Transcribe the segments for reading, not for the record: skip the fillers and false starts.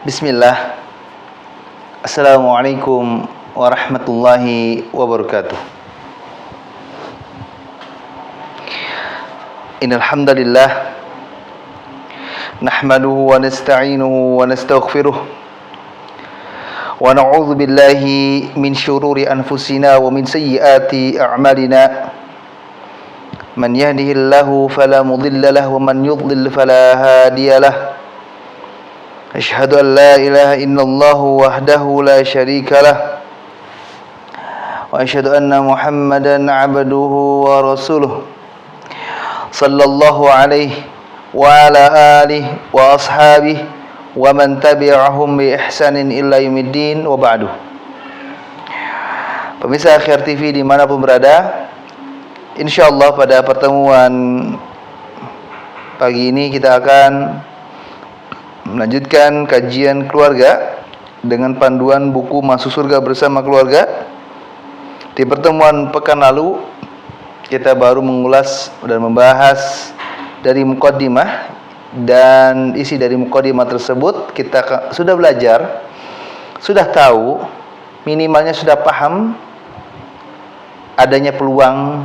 Bismillah. Assalamualaikum warahmatullahi wabarakatuh. Innal hamdalillah nahmaduhu wa nasta'inuhu wa nastaghfiruh wa na'udzu billahi min syururi anfusina wa min sayyiati a'malina. Man yahdihillahu fala mudilla lahu wa man yudlil fala hadiyalah. Asyhadu an la ilaha illallah wahdahu la syarika lah wa asyhadu anna Muhammadan abduhu wa rasuluh sallallahu alaihi wa ala alihi wa ashabihi wa man tabi'ahum bi ihsanin illa yaumiddin wa ba'du. Pemirsa Akhir TV dimanapun berada, insyaallah pada pertemuan pagi ini kita akan melanjutkan kajian keluarga dengan panduan buku Masuk Surga Bersama Keluarga. Di pertemuan pekan lalu kita baru mengulas dan membahas dari muqaddimah, dan isi dari muqaddimah tersebut kita sudah belajar, sudah tahu, minimalnya sudah paham adanya peluang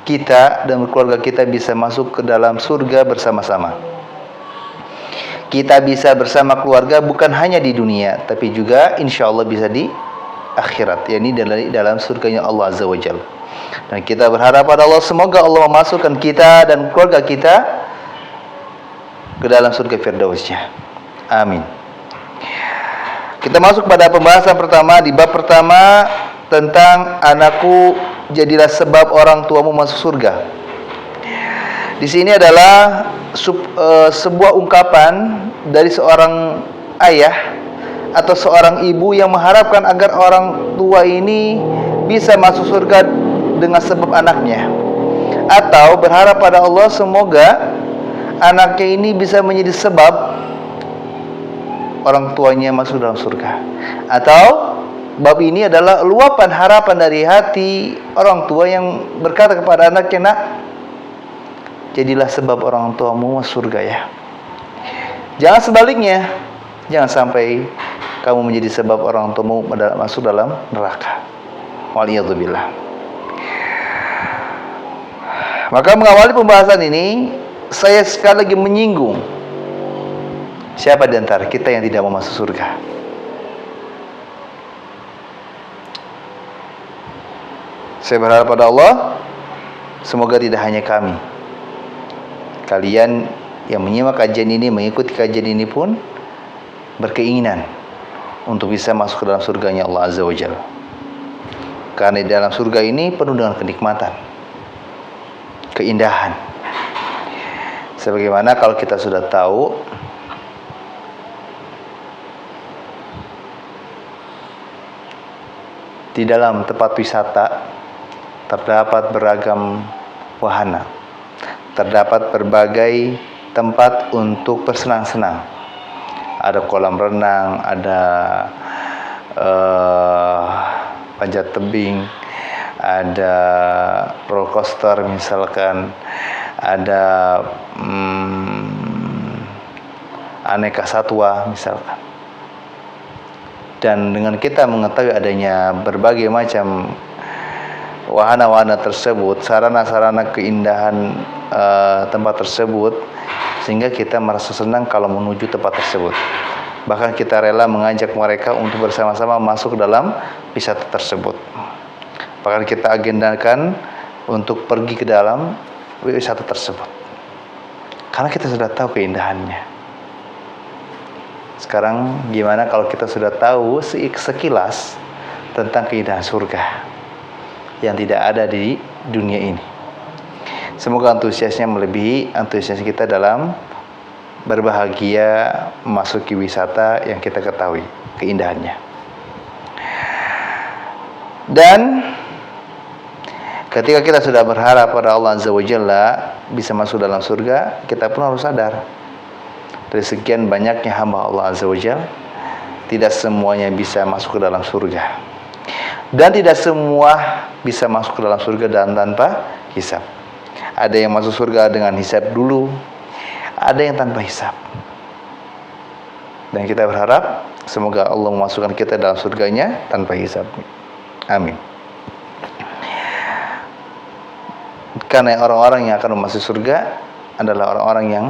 kita dan keluarga kita bisa masuk ke dalam surga bersama-sama. Kita bisa bersama keluarga bukan hanya di dunia, tapi juga insya Allah bisa di akhirat, yakni dalam surganya Allah Azza wa Jalla. Dan kita berharap pada Allah, semoga Allah memasukkan kita dan keluarga kita ke dalam surga Firdausnya. Amin. Kita masuk pada pembahasan pertama, di bab pertama tentang anakku jadilah sebab orang tuamu masuk surga. Di sini adalah sebuah ungkapan dari seorang ayah atau seorang ibu yang mengharapkan agar orang tua ini bisa masuk surga dengan sebab anaknya, atau berharap pada Allah semoga anaknya ini bisa menjadi sebab orang tuanya masuk dalam surga. Atau bab ini adalah luapan harapan dari hati orang tua yang berkata kepada anaknya, nak, jadilah sebab orang tuamu masuk surga ya. Jangan sebaliknya, jangan sampai kamu menjadi sebab orang tuamu masuk dalam neraka. Waliyadzubillah. Maka mengawali pembahasan ini, saya sekali lagi menyinggung siapa di antara kita yang tidak mau masuk surga. Saya berharap pada Allah, semoga tidak hanya kalian yang menyimak kajian ini, mengikuti kajian ini pun berkeinginan untuk bisa masuk ke dalam surganya Allah Azza wa Jalla. Karena di dalam surga ini penuh dengan kenikmatan, keindahan. Sebagaimana kalau kita sudah tahu, di dalam tempat wisata terdapat beragam wahana, terdapat berbagai tempat untuk bersenang-senang. Ada kolam renang, ada panjat tebing, ada roller coaster misalkan, ada aneka satwa misalkan. Dan dengan kita mengetahui adanya berbagai macam wahana-wahana tersebut, sarana-sarana keindahan tempat tersebut, sehingga kita merasa senang kalau menuju tempat tersebut. Bahkan kita rela mengajak mereka untuk bersama-sama masuk dalam wisata tersebut. Bahkan kita agendakan untuk pergi ke dalam wisata tersebut, karena kita sudah tahu keindahannya. Sekarang gimana kalau kita sudah tahu sekilas tentang keindahan surga yang tidak ada di dunia ini? Semoga antusiasnya melebihi antusias kita dalam berbahagia memasuki wisata yang kita ketahui keindahannya. Dan ketika kita sudah berharap pada Allah Azza wa Jalla bisa masuk dalam surga, kita pun harus sadar dari sekian banyaknya hamba Allah Azza wa Jalla, tidak semuanya bisa masuk ke dalam surga. Dan tidak semua bisa masuk ke dalam surga dan tanpa hisab. Ada yang masuk surga dengan hisab dulu, ada yang tanpa hisab. Dan kita berharap semoga Allah memasukkan kita dalam surganya tanpa hisab. Amin. Karena orang-orang yang akan masuk surga adalah orang-orang yang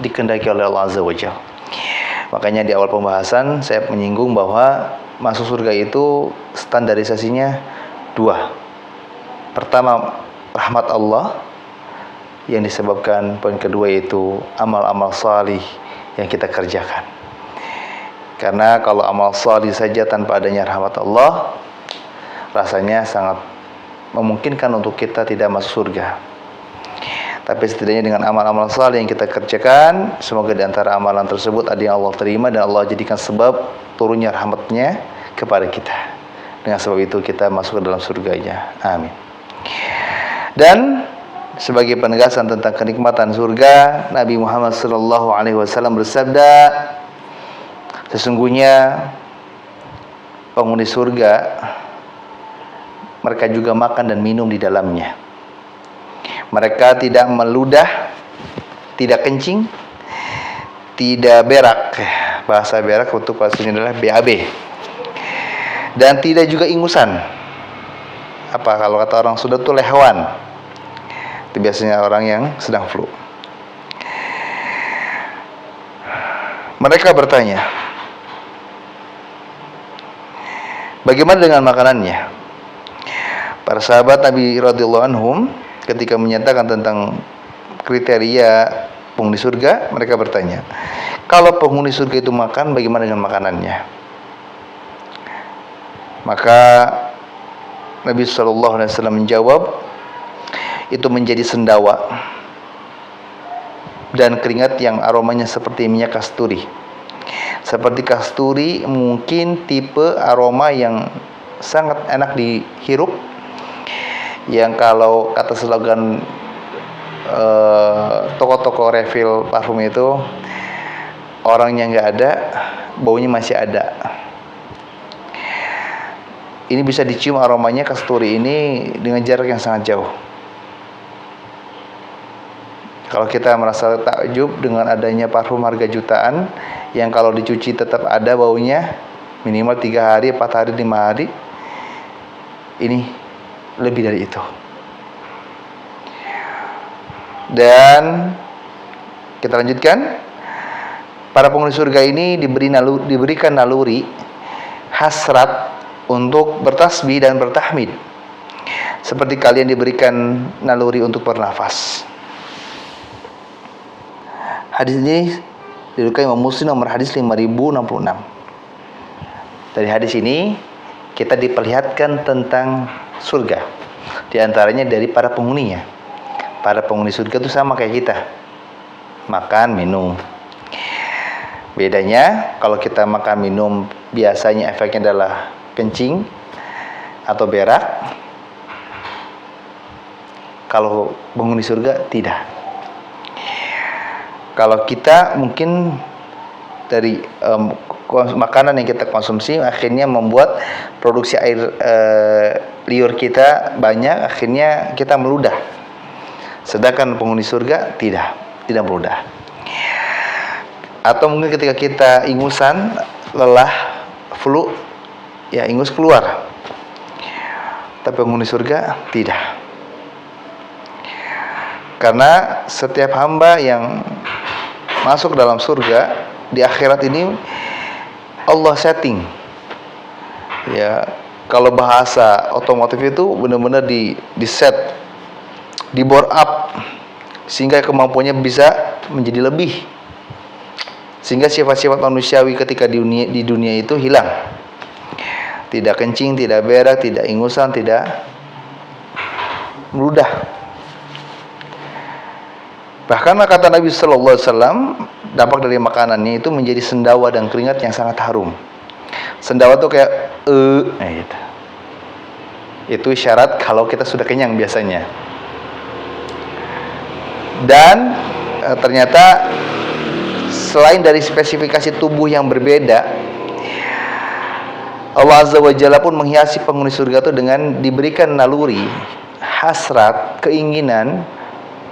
dikehendaki oleh Allah Azza wa Jalla. Makanya di awal pembahasan saya menyinggung bahwa masuk surga itu standarisasinya dua. Pertama, rahmat Allah yang disebabkan, poin kedua yaitu amal-amal salih yang kita kerjakan. Karena kalau amal salih saja tanpa adanya rahmat Allah, rasanya sangat memungkinkan untuk kita tidak masuk surga. Tapi setidaknya dengan amal-amal saleh yang kita kerjakan, semoga di antara amalan tersebut ada yang Allah terima dan Allah jadikan sebab turunnya rahmatnya kepada kita. Dengan sebab itu kita masuk ke dalam surganya. Amin. Dan sebagai penegasan tentang kenikmatan surga, Nabi Muhammad SAW bersabda, sesungguhnya penghuni surga mereka juga makan dan minum di dalamnya. Mereka tidak meludah, tidak kencing, tidak berak. Bahasa berak untuk bahasanya adalah BAB. Dan tidak juga ingusan. Apa kalau kata orang Sunda itu lehwan. Itu biasanya orang yang sedang flu. Mereka bertanya, bagaimana dengan makanannya? Para sahabat Nabi radhiyallahu anhum ketika menyatakan tentang kriteria penghuni surga, mereka bertanya, kalau penghuni surga itu makan, bagaimana dengan makanannya? Maka Nabi SAW menjawab, itu menjadi sendawa dan keringat yang aromanya seperti minyak kasturi. Seperti kasturi, mungkin tipe aroma yang sangat enak dihirup, yang kalau kata slogan toko-toko refill parfum itu, orangnya nggak ada, baunya masih ada. Ini bisa dicium aromanya kasturi ini dengan jarak yang sangat jauh. Kalau kita merasa takjub dengan adanya parfum harga jutaan yang kalau dicuci tetap ada baunya, minimal 3 hari, 4 hari, 5 hari, ini lebih dari itu. Dan kita lanjutkan, para penghuni surga ini diberikan naluri hasrat untuk bertasbih dan bertahmid, seperti kalian diberikan naluri untuk bernafas. Hadis ini diriwayatkan Imam Muslim nomor hadis 5066. Dari hadis ini kita diperlihatkan tentang surga, di antaranya dari para penghuninya. Para penghuni surga itu sama kayak kita, makan, minum. Bedanya kalau kita makan minum biasanya efeknya adalah kencing atau berak. Kalau penghuni surga tidak. Kalau kita mungkin dari makanan yang kita konsumsi akhirnya membuat produksi air liur kita banyak, akhirnya kita meludah. Sedangkan penghuni surga tidak meludah. Atau mungkin ketika kita ingusan, lelah, flu, ya ingus keluar. Tapi penghuni surga tidak. Karena setiap hamba yang masuk dalam surga di akhirat ini Allah setting. Ya, kalau bahasa otomotif itu benar-benar di set, di bore up sehingga kemampuannya bisa menjadi lebih. Sehingga sifat-sifat manusiawi ketika di dunia itu hilang. Tidak kencing, tidak berak, tidak ingusan, tidak meludah. Bahkan kata Nabi sallallahu alaihi wasallam, dampak dari makanannya itu menjadi sendawa dan keringat yang sangat harum. Sendawa tuh kayak gitu. Itu isyarat kalau kita sudah kenyang biasanya. Dan ternyata selain dari spesifikasi tubuh yang berbeda, Allah Azza wa Jalla pun menghiasi penghuni surga itu dengan diberikan naluri, hasrat, keinginan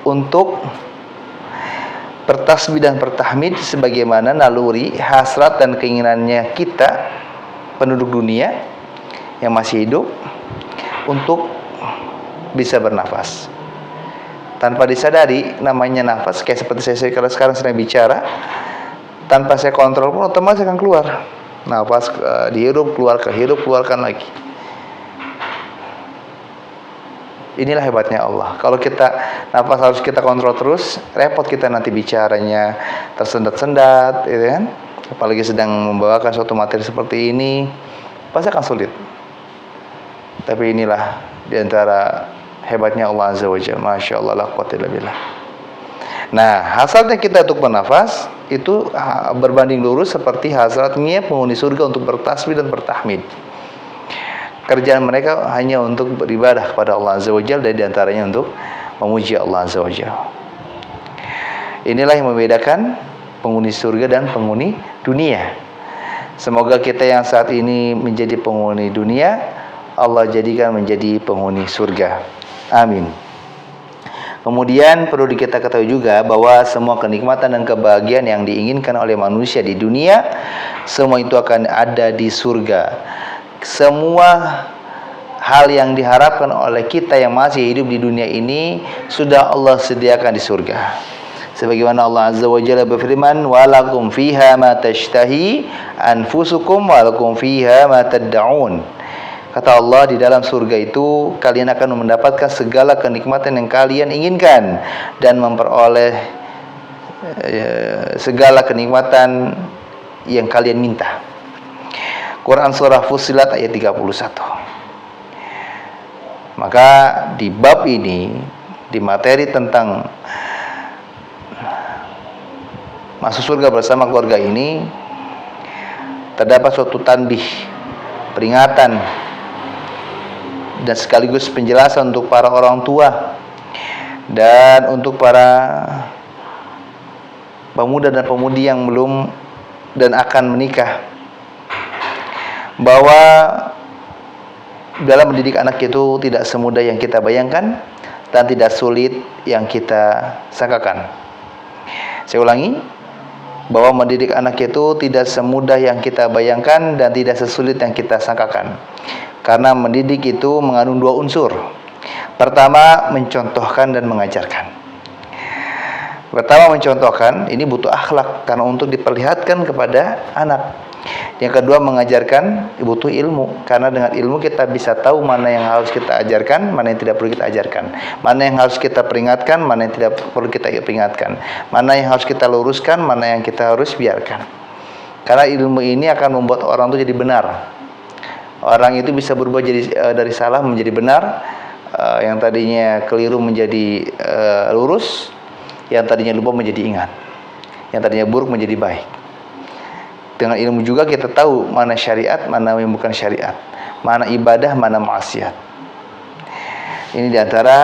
untuk bertasbih dan bertahmid sebagaimana naluri, hasrat dan keinginannya kita penduduk dunia yang masih hidup untuk bisa bernafas. Tanpa disadari, namanya nafas, kayak seperti saya kalau sekarang sedang bicara, tanpa saya kontrol pun otomatis akan keluar. Nafas dihirup, keluarkan, hirup, keluarkan lagi. Inilah hebatnya Allah. Kalau kita nafas harus kita kontrol terus, repot kita nanti bicaranya tersendat-sendat, gitu kan? Apalagi sedang membawakan suatu materi seperti ini, pasti akan sulit. Tapi inilah diantara hebatnya Allah Azza wa Jalla. Masya Allah, la quwwata illa billah. Nah, hasratnya kita untuk bernafas itu berbanding lurus seperti hasratnya penghuni surga untuk bertasbih dan bertahmid. Kerjaan mereka hanya untuk beribadah kepada Allah Azza wa Jalla, dan diantaranya untuk memuji Allah Azza wa Jalla. Inilah yang membedakan penghuni surga dan penghuni dunia. Semoga kita yang saat ini menjadi penghuni dunia, Allah jadikan menjadi penghuni surga. Amin. Kemudian perlu kita ketahui juga bahwa semua kenikmatan dan kebahagiaan yang diinginkan oleh manusia di dunia, semua itu akan ada di surga. Semua hal yang diharapkan oleh kita yang masih hidup di dunia ini sudah Allah sediakan di surga. Sebagaimana Allah Azza wa Jalla berfirman, "Walakum fiha ma tashtahi anfusukum walakum fiha ma tad'un." Kata Allah, di dalam surga itu kalian akan mendapatkan segala kenikmatan yang kalian inginkan dan memperoleh segala kenikmatan yang kalian minta. Quran Surah Fussilat ayat 31. Maka di bab ini, di materi tentang masuk surga bersama keluarga ini, terdapat suatu tanbih, peringatan, dan sekaligus penjelasan untuk para orang tua dan untuk para pemuda dan pemudi yang belum dan akan menikah, bahwa dalam mendidik anak itu tidak semudah yang kita bayangkan dan tidak sulit yang kita sangkakan. Saya ulangi, bahwa mendidik anak itu tidak semudah yang kita bayangkan dan tidak sesulit yang kita sangkakan. Karena mendidik itu mengandung dua unsur. Pertama, mencontohkan dan mengajarkan. Pertama, mencontohkan, ini butuh akhlak karena untuk diperlihatkan kepada anak. Yang kedua, mengajarkan, butuh ilmu, karena dengan ilmu kita bisa tahu mana yang harus kita ajarkan, mana yang tidak perlu kita ajarkan, mana yang harus kita peringatkan, mana yang tidak perlu kita peringatkan, mana yang harus kita luruskan, mana yang kita harus biarkan. Karena ilmu ini akan membuat orang itu jadi benar. Orang itu bisa berubah jadi dari salah menjadi benar, yang tadinya keliru menjadi lurus, yang tadinya lupa menjadi ingat, yang tadinya buruk menjadi baik. Dengan ilmu juga kita tahu mana syariat, mana yang bukan syariat, mana ibadah, mana maksiat. Ini diantara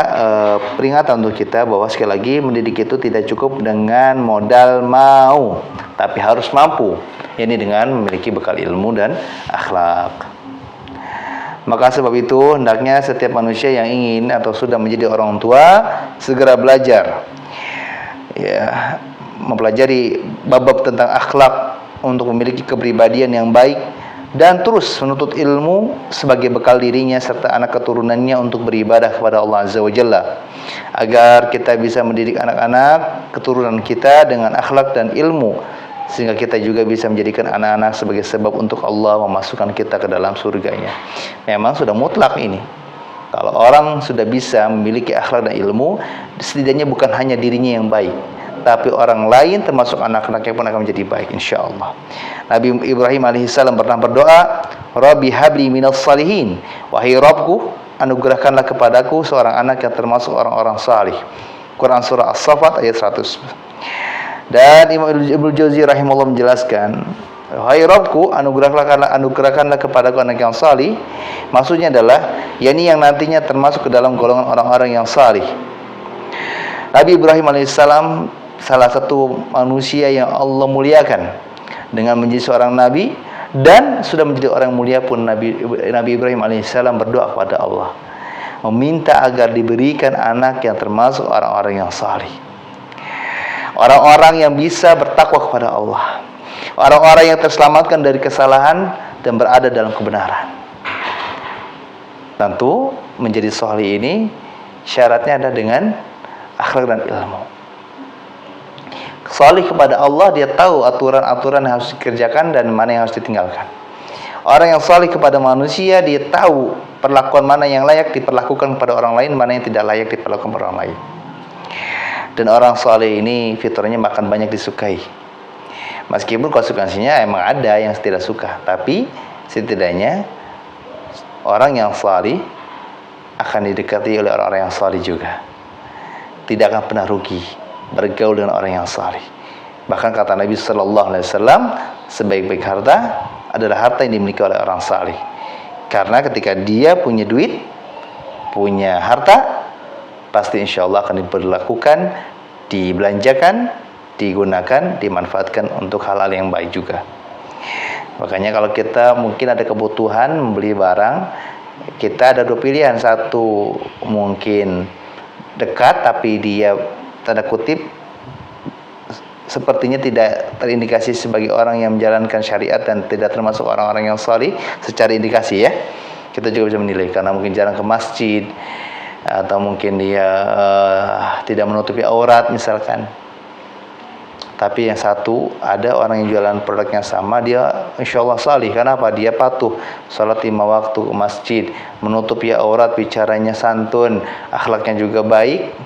peringatan untuk kita bahwa sekali lagi mendidik itu tidak cukup dengan modal mau, tapi harus mampu. Ini dengan memiliki bekal ilmu dan akhlak. Maka sebab itu hendaknya setiap manusia yang ingin atau sudah menjadi orang tua segera belajar, ya, mempelajari bab-bab tentang akhlak untuk memiliki kepribadian yang baik dan terus menuntut ilmu sebagai bekal dirinya serta anak keturunannya untuk beribadah kepada Allah Azza wa Jalla, agar kita bisa mendidik anak-anak keturunan kita dengan akhlak dan ilmu, sehingga kita juga bisa menjadikan anak-anak sebagai sebab untuk Allah memasukkan kita ke dalam surganya. Memang sudah mutlak ini. Kalau orang sudah bisa memiliki akhlak dan ilmu, setidaknya bukan hanya dirinya yang baik, tapi orang lain termasuk anak-anaknya pun akan menjadi baik insyaallah. Nabi Ibrahim alaihissalam pernah berdoa, Rabbi habli minas salihin, wahai Rabbku, anugerahkanlah kepadaku seorang anak yang termasuk orang-orang salih. Quran surah As-Saffat ayat 100. Dan Imam Ibnu Jauzi rahimahullah menjelaskan, wahai Rabbku, anugerahkanlah kepadaku anak yang salih. Maksudnya adalah yakni yang nantinya termasuk ke dalam golongan orang-orang yang salih. Nabi Ibrahim alaihissalam salah satu manusia yang Allah muliakan dengan menjadi seorang nabi, dan sudah menjadi orang mulia pun Nabi Ibrahim alaihissalam berdoa kepada Allah, meminta agar diberikan anak yang termasuk orang-orang yang salih. orang-orang yang bisa bertakwa kepada Allah, orang-orang yang terselamatkan dari kesalahan dan berada dalam kebenaran. Tentu menjadi solih ini syaratnya ada dengan akhlak dan ilmu. Solih kepada Allah, dia tahu aturan-aturan yang harus dikerjakan dan mana yang harus ditinggalkan. Orang yang solih kepada manusia, dia tahu perlakuan mana yang layak diperlakukan kepada orang lain, mana yang tidak layak diperlakukan kepada orang lain. Dan orang soleh ini fitrahnya makan banyak disukai. Meskipun konsekuensinya emang ada yang tidak suka, tapi setidaknya orang yang soleh akan didekati oleh orang-orang yang soleh juga. Tidak akan pernah rugi bergaul dengan orang yang soleh. Bahkan kata Nabi Sallallahu Alaihi Wasallam, sebaik-baik harta adalah harta yang dimiliki oleh orang saleh. Karena ketika dia punya duit, punya harta, pasti insya Allah akan diperlakukan, dibelanjakan, digunakan, dimanfaatkan untuk hal-hal yang baik juga. Makanya kalau kita mungkin ada kebutuhan membeli barang, kita ada dua pilihan. Satu mungkin dekat tapi dia tanda kutip sepertinya tidak terindikasi sebagai orang yang menjalankan syariat dan tidak termasuk orang-orang yang salih secara indikasi ya. Kita juga bisa menilai karena mungkin jarang ke masjid atau mungkin dia tidak menutupi aurat misalkan. Tapi yang satu, ada orang yang jualan produknya sama, dia insya Allah salih. Kenapa? Dia patuh, salat 5 waktu ke masjid, menutupi aurat, bicaranya santun, akhlaknya juga baik.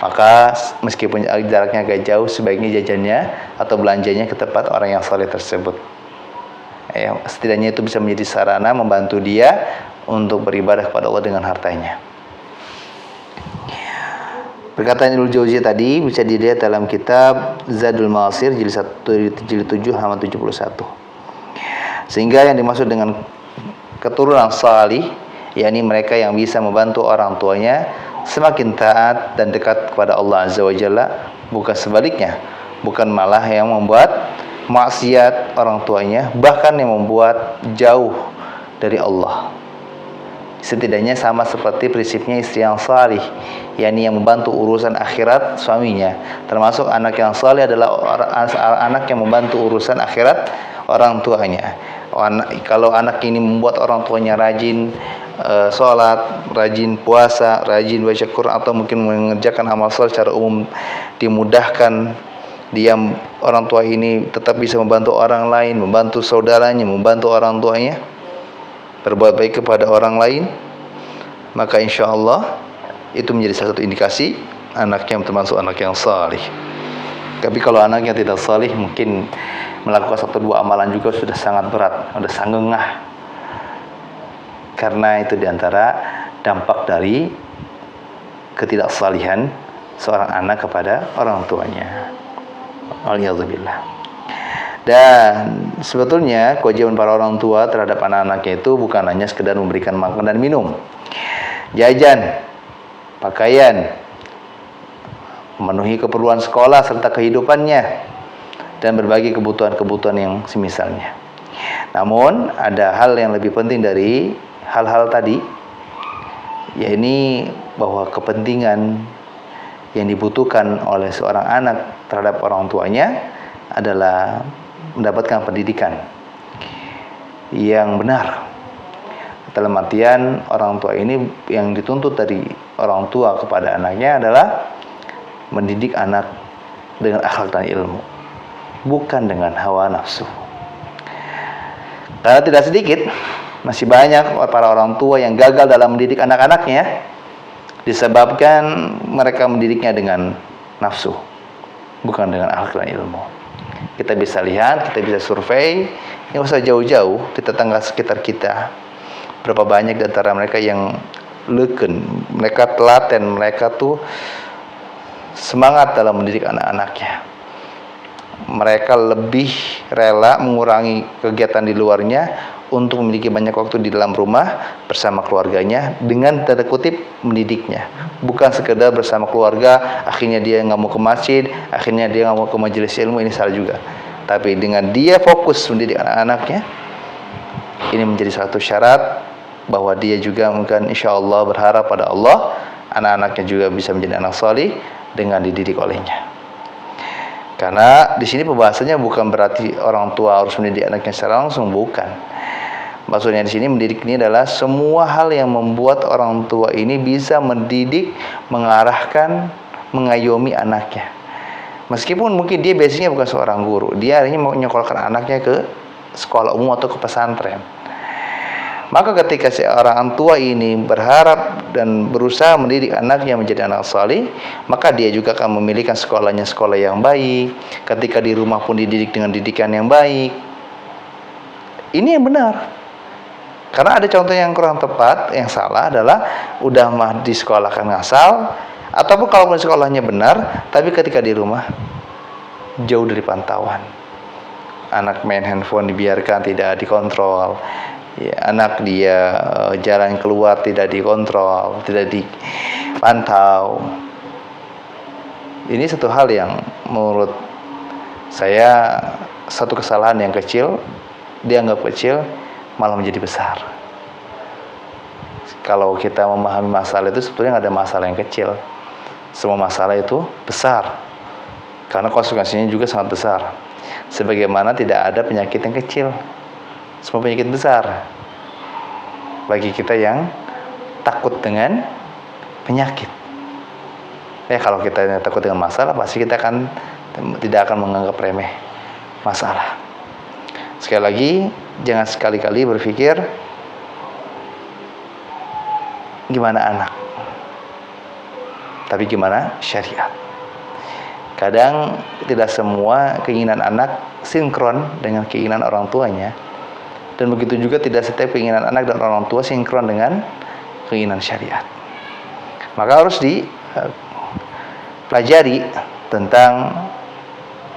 Maka meskipun jaraknya agak jauh, sebaiknya jajannya atau belanjanya ke tempat orang yang saleh tersebut. Setidaknya itu bisa menjadi sarana membantu dia untuk beribadah kepada Allah dengan hartanya. Perkataan Ibnu Jauzi tadi bisa dilihat dalam kitab Zadul Ma'asir jilid 7 halaman 71. Sehingga yang dimaksud dengan keturunan salih, yakni mereka yang bisa membantu orang tuanya semakin taat dan dekat kepada Allah Azza wa Jalla, bukan sebaliknya, bukan malah yang membuat maksiat orang tuanya, bahkan yang membuat jauh dari Allah. Setidaknya sama seperti prinsipnya istri yang salih, yakni yang membantu urusan akhirat suaminya. Termasuk anak yang salih adalah anak yang membantu urusan akhirat orang tuanya. Kalau anak ini membuat orang tuanya rajin sholat, rajin puasa, rajin baca Quran, atau mungkin mengerjakan amal saleh secara umum, dimudahkan dia, orang tua ini tetap bisa membantu orang lain, membantu saudaranya, membantu orang tuanya, berbuat baik kepada orang lain, maka insya Allah itu menjadi salah satu indikasi anaknya termasuk anak yang salih. Tapi kalau anaknya tidak salih, mungkin melakukan 1-2 amalan juga sudah sangat berat, sudah sanggengah. Karena itu diantara dampak dari ketidaksalihan seorang anak kepada orang tuanya. Alhamdulillah. Dan sebetulnya kewajiban para orang tua terhadap anak-anaknya itu bukan hanya sekedar memberikan makan dan minum, jajan, pakaian, memenuhi keperluan sekolah serta kehidupannya, dan berbagi kebutuhan-kebutuhan yang semisalnya. Namun ada hal yang lebih penting dari hal-hal tadi, yaitu bahwa kepentingan yang dibutuhkan oleh seorang anak terhadap orang tuanya adalah mendapatkan pendidikan yang benar. Dalam artian orang tua ini yang dituntut dari orang tua kepada anaknya adalah mendidik anak dengan akhlak dan ilmu, bukan dengan hawa nafsu. Karena tidak sedikit, masih banyak para orang tua yang gagal dalam mendidik anak-anaknya disebabkan mereka mendidiknya dengan nafsu, bukan dengan akhlak dan ilmu. Kita bisa lihat, kita bisa survei, nggak usah jauh-jauh di tetangga sekitar kita. Berapa banyak di antara mereka yang leken, mereka telaten, mereka tuh semangat dalam mendidik anak-anaknya. Mereka lebih rela mengurangi kegiatan di luarnya untuk memiliki banyak waktu di dalam rumah bersama keluarganya dengan tanda kutip mendidiknya. Bukan sekedar bersama keluarga, akhirnya dia nggak mau ke masjid, akhirnya dia nggak mau ke majelis ilmu, ini salah juga. Tapi dengan dia fokus mendidik anak-anaknya, ini menjadi satu syarat bahwa dia juga mungkin insya Allah berharap pada Allah, anak-anaknya juga bisa menjadi anak salih dengan dididik olehnya. Karena di sini pembahasannya bukan berarti orang tua harus mendidik anaknya secara langsung, bukan. Maksudnya di sini mendidik ini adalah semua hal yang membuat orang tua ini bisa mendidik, mengarahkan, mengayomi anaknya. Meskipun mungkin dia basicnya bukan seorang guru, dia akhirnya mau menyekolahkan anaknya ke sekolah umum atau ke pesantren. Maka ketika seorang tua ini berharap dan berusaha mendidik anaknya menjadi anak saleh, maka dia juga akan memilihkan sekolahnya sekolah yang baik. Ketika di rumah pun dididik dengan didikan yang baik. Ini yang benar. Karena ada contoh yang kurang tepat, yang salah adalah udah mah di sekolah kan ngasal, ataupun kalau sekolahnya benar, tapi ketika di rumah jauh dari pantauan. Anak main handphone dibiarkan, tidak dikontrol. Ya, anak dia jalan keluar tidak dikontrol, tidak dipantau. Ini satu hal yang menurut saya satu kesalahan yang kecil, dianggap kecil, malah menjadi besar. Kalau kita memahami masalah itu sebetulnya nggak ada masalah yang kecil. Semua masalah itu besar, karena konsekuensinya juga sangat besar. Sebagaimana tidak ada penyakit yang kecil, semua penyakit besar. Bagi kita yang takut dengan penyakit, kalau kita takut dengan masalah, pasti kita tidak akan menganggap remeh masalah. Sekali lagi, jangan sekali-kali berpikir gimana anak, tapi gimana syariat. Kadang tidak semua keinginan anak sinkron dengan keinginan orang tuanya, dan begitu juga tidak setiap keinginan anak dan orang tua sinkron dengan keinginan syariat. Maka harus dipelajari tentang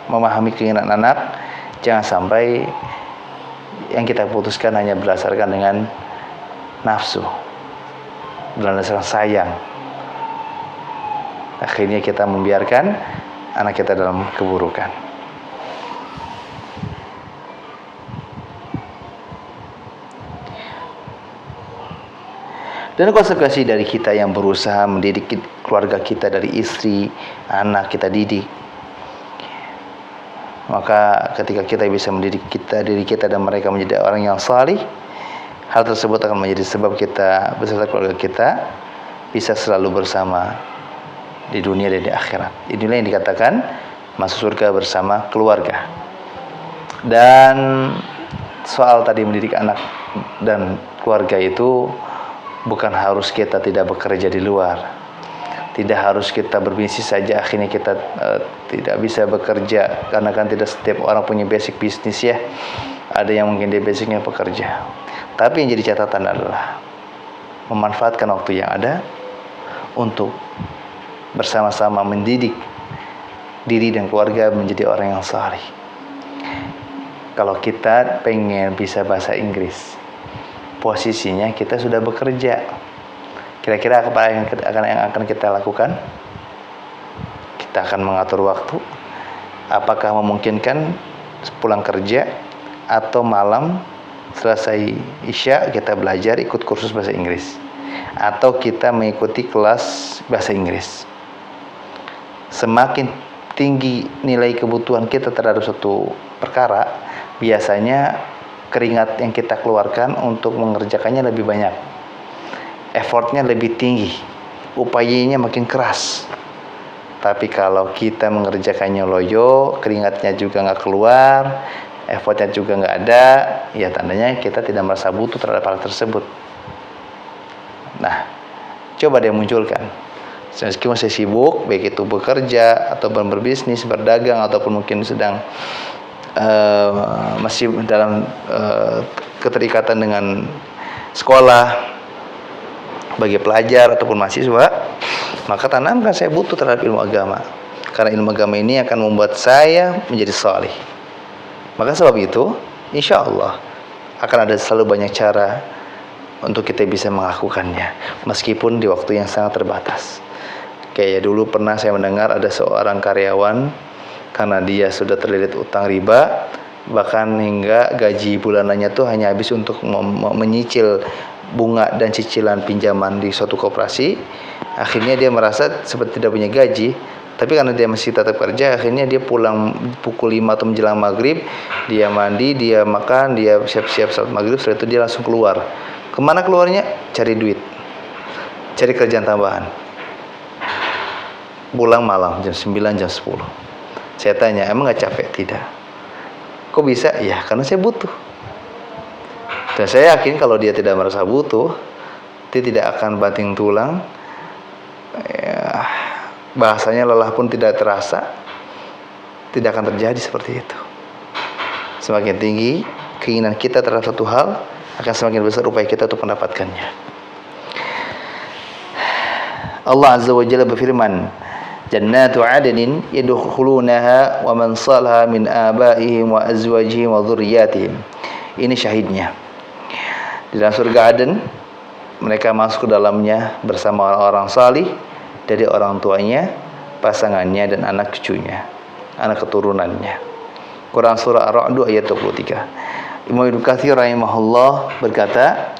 memahami keinginan anak. Jangan sampai yang kita putuskan hanya berdasarkan dengan nafsu, berdasarkan sayang. Akhirnya kita membiarkan anak kita dalam keburukan. Dan konsekuensi dari kita yang berusaha mendidik keluarga kita, dari istri, anak kita didik, maka ketika kita bisa mendidik diri kita dan mereka menjadi orang yang salih, hal tersebut akan menjadi sebab kita beserta keluarga kita bisa selalu bersama di dunia dan di akhirat. Inilah yang dikatakan masuk surga bersama keluarga. Dan soal tadi mendidik anak dan keluarga itu bukan harus kita tidak bekerja di luar, tidak harus kita berbisnis saja akhirnya kita tidak bisa bekerja, karena kan tidak setiap orang punya basic bisnis ya. Ada yang mungkin dia basicnya bekerja, tapi yang jadi catatan adalah memanfaatkan waktu yang ada untuk bersama-sama mendidik diri dan keluarga menjadi orang yang saleh. Kalau kita pengen bisa bahasa Inggris, posisinya kita sudah bekerja. Kira-kira apa yang akan kita lakukan? Kita akan mengatur waktu. Apakah memungkinkan pulang kerja atau malam selesai Isya kita belajar ikut kursus bahasa Inggris, atau kita mengikuti kelas bahasa Inggris? Semakin tinggi nilai kebutuhan kita terhadap suatu perkara, biasanya keringat yang kita keluarkan untuk mengerjakannya lebih banyak, effortnya lebih tinggi, upayanya makin keras. Tapi kalau kita mengerjakannya loyo, keringatnya juga nggak keluar, effortnya juga nggak ada, ya tandanya kita tidak merasa butuh terhadap hal tersebut. Nah, coba dia munculkan. Meskipun saya sibuk, baik itu bekerja atau berbisnis, berdagang, ataupun mungkin sedang masih dalam keterikatan dengan sekolah bagi pelajar ataupun mahasiswa, maka tanamkan saya butuh terhadap ilmu agama, karena ilmu agama ini akan membuat saya menjadi saleh. Maka sebab itu, insya Allah akan ada selalu banyak cara untuk kita bisa melakukannya, meskipun di waktu yang sangat terbatas. Kayak dulu pernah saya mendengar ada seorang karyawan, karena dia sudah terlilit utang riba, bahkan hingga gaji bulanannya tuh hanya habis untuk menyicil bunga dan cicilan pinjaman di suatu koperasi. Akhirnya dia merasa seperti tidak punya gaji, Tapi karena dia masih tetap kerja, akhirnya dia pulang pukul 5 atau menjelang maghrib, dia mandi, dia makan, dia siap-siap salat maghrib, setelah itu dia langsung keluar. Kemana keluarnya? Cari duit, cari kerjaan tambahan. Pulang malam jam 9, jam 10. Saya tanya, emang gak capek? Tidak. Kok bisa? Ya karena saya butuh. Dan saya yakin kalau dia tidak merasa butuh, dia tidak akan banting tulang. Ya, bahasanya lelah pun tidak terasa. Tidak akan terjadi seperti itu. Semakin tinggi keinginan kita terhadap satu hal, akan semakin besar upaya kita untuk mendapatkannya. Allah Azza wa Jalla berfirman, Jannatu adnin yadkhulunaha wa man salaha min abaihim wa azwajihim wa dhurriyyatihim. Ini syahidnya. Di dalam surga Aden, mereka masuk ke dalamnya bersama orang salih dari orang tuanya, pasangannya, dan anak cucunya, anak keturunannya. Quran surah Ar-Ra'd ayat 23. Imam Ibnu Katsir rahimahullah berkata,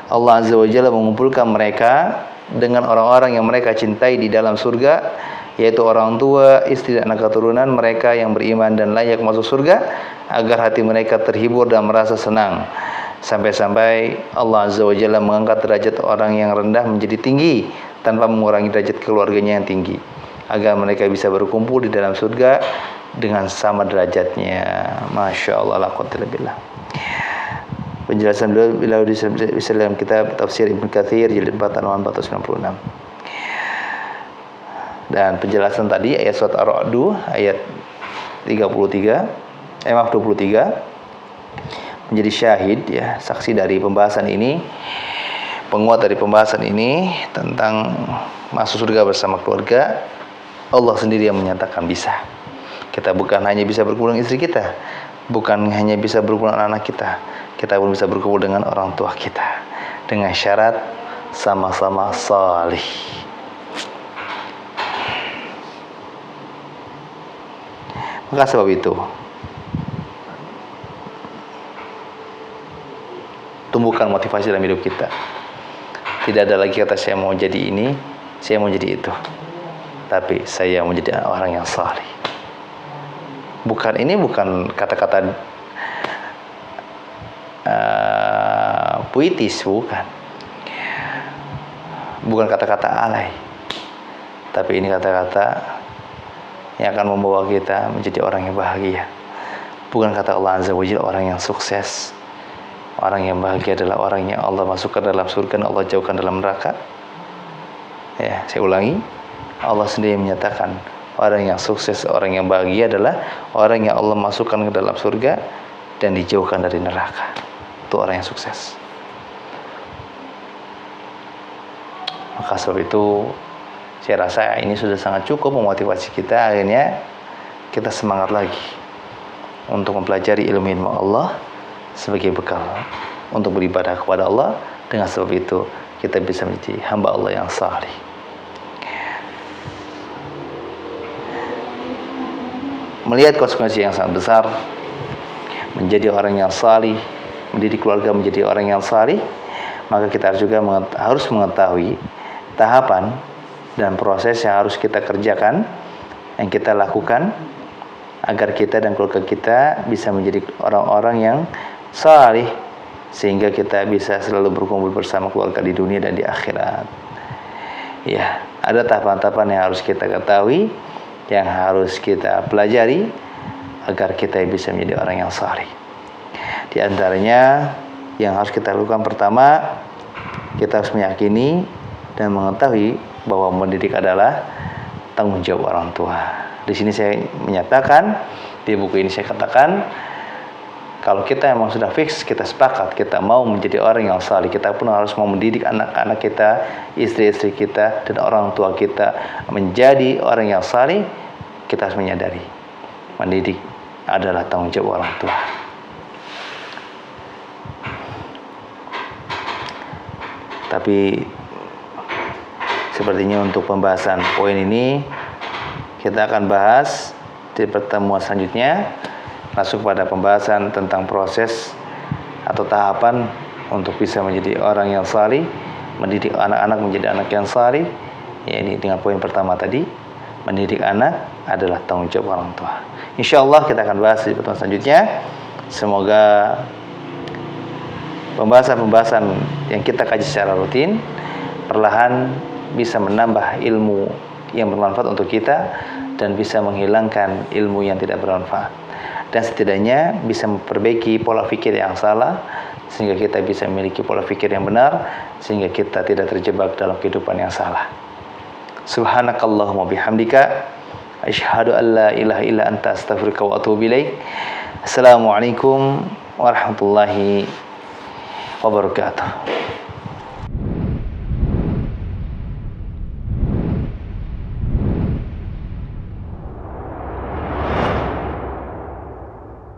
Allah Azza wa Jalla mengumpulkan mereka dengan orang-orang yang mereka cintai di dalam surga, yaitu orang tua, istri, dan anak keturunan mereka yang beriman dan layak masuk surga, agar hati mereka terhibur dan merasa senang. Sampai-sampai Allah Azza wa Jalla mengangkat derajat orang yang rendah menjadi tinggi tanpa mengurangi derajat keluarganya yang tinggi, agar mereka bisa berkumpul di dalam surga dengan sama derajatnya. Masya Allah, la quwwata illa billah. Penjelasan beliau di dalam kitab Tafsir Ibnu Katsir jilid 4 halaman 496. Dan penjelasan tadi ayat surat Ar-Ra'd ayat 23 menjadi syahid, ya, saksi dari pembahasan ini, penguat dari pembahasan ini tentang masuk surga bersama keluarga. Allah sendiri yang menyatakan bisa. Kita bukan hanya bisa berkumpul dengan istri kita, bukan hanya bisa berkumpul dengan anak kita, kita pun bisa berkumpul dengan orang tua kita dengan syarat sama-sama salih. Maka sebab itu, tumbuhkan motivasi dalam hidup kita. Tidak ada lagi kata saya mau jadi ini, saya mau jadi itu, tapi saya mau jadi orang yang saleh. Bukan kata-kata puitis, bukan kata-kata alay, tapi ini kata-kata yang akan membawa kita menjadi orang yang bahagia. Bukan kata Allah Azza wa Jalla orang yang sukses. Orang yang bahagia adalah orang yang Allah masukkan dalam surga dan Allah jauhkan dalam neraka. Ya, saya ulangi. Allah sendiri menyatakan orang yang sukses, orang yang bahagia adalah orang yang Allah masukkan ke dalam surga dan dijauhkan dari neraka. Itu orang yang sukses. Maka sebab itu saya rasa ini sudah sangat cukup memotivasi kita. Akhirnya kita semangat lagi untuk mempelajari ilmu Allah sebagai bekal untuk beribadah kepada Allah. Dengan sebab itu kita bisa menjadi hamba Allah yang saleh. Melihat konsekuensi yang sangat besar menjadi orang yang saleh, mendidik keluarga menjadi orang yang saleh, maka kita harus mengetahui tahapan dan proses yang harus kita kerjakan, yang kita lakukan, agar kita dan keluarga kita bisa menjadi orang-orang yang saleh, sehingga kita bisa selalu berkumpul bersama keluarga di dunia dan di akhirat. Ya, ada tahapan-tahapan yang harus kita ketahui, yang harus kita pelajari agar kita bisa menjadi orang yang saleh. Di antaranya yang harus kita lakukan pertama, kita harus meyakini dan mengetahui bahwa mendidik adalah tanggung jawab orang tua. Di sini saya menyatakan, di buku ini saya katakan, kalau kita memang sudah fix, kita sepakat, kita mau menjadi orang yang saleh, kita pun harus mau mendidik anak-anak kita, istri-istri kita, dan orang tua kita menjadi orang yang saleh. Kita harus menyadari, mendidik adalah tanggung jawab orang tua. Tapi sepertinya untuk pembahasan poin ini kita akan bahas di pertemuan selanjutnya, masuk pada pembahasan tentang proses atau tahapan untuk bisa menjadi orang yang saleh, mendidik anak-anak menjadi anak yang saleh. Ya, ini dengan poin pertama tadi, mendidik anak adalah tanggung jawab orang tua. Insyaallah kita akan bahas di pertemuan selanjutnya. Semoga pembahasan-pembahasan yang kita kaji secara rutin perlahan bisa menambah ilmu yang bermanfaat untuk kita dan bisa menghilangkan ilmu yang tidak bermanfaat, dan setidaknya bisa memperbaiki pola pikir yang salah sehingga kita bisa memiliki pola pikir yang benar, sehingga kita tidak terjebak dalam kehidupan yang salah. Subhanakallahumma bihamdika asyhadu an la ilaha illa anta astaghfiruka wa atubu ilaik. Assalamualaikum warahmatullahi wabarakatuh.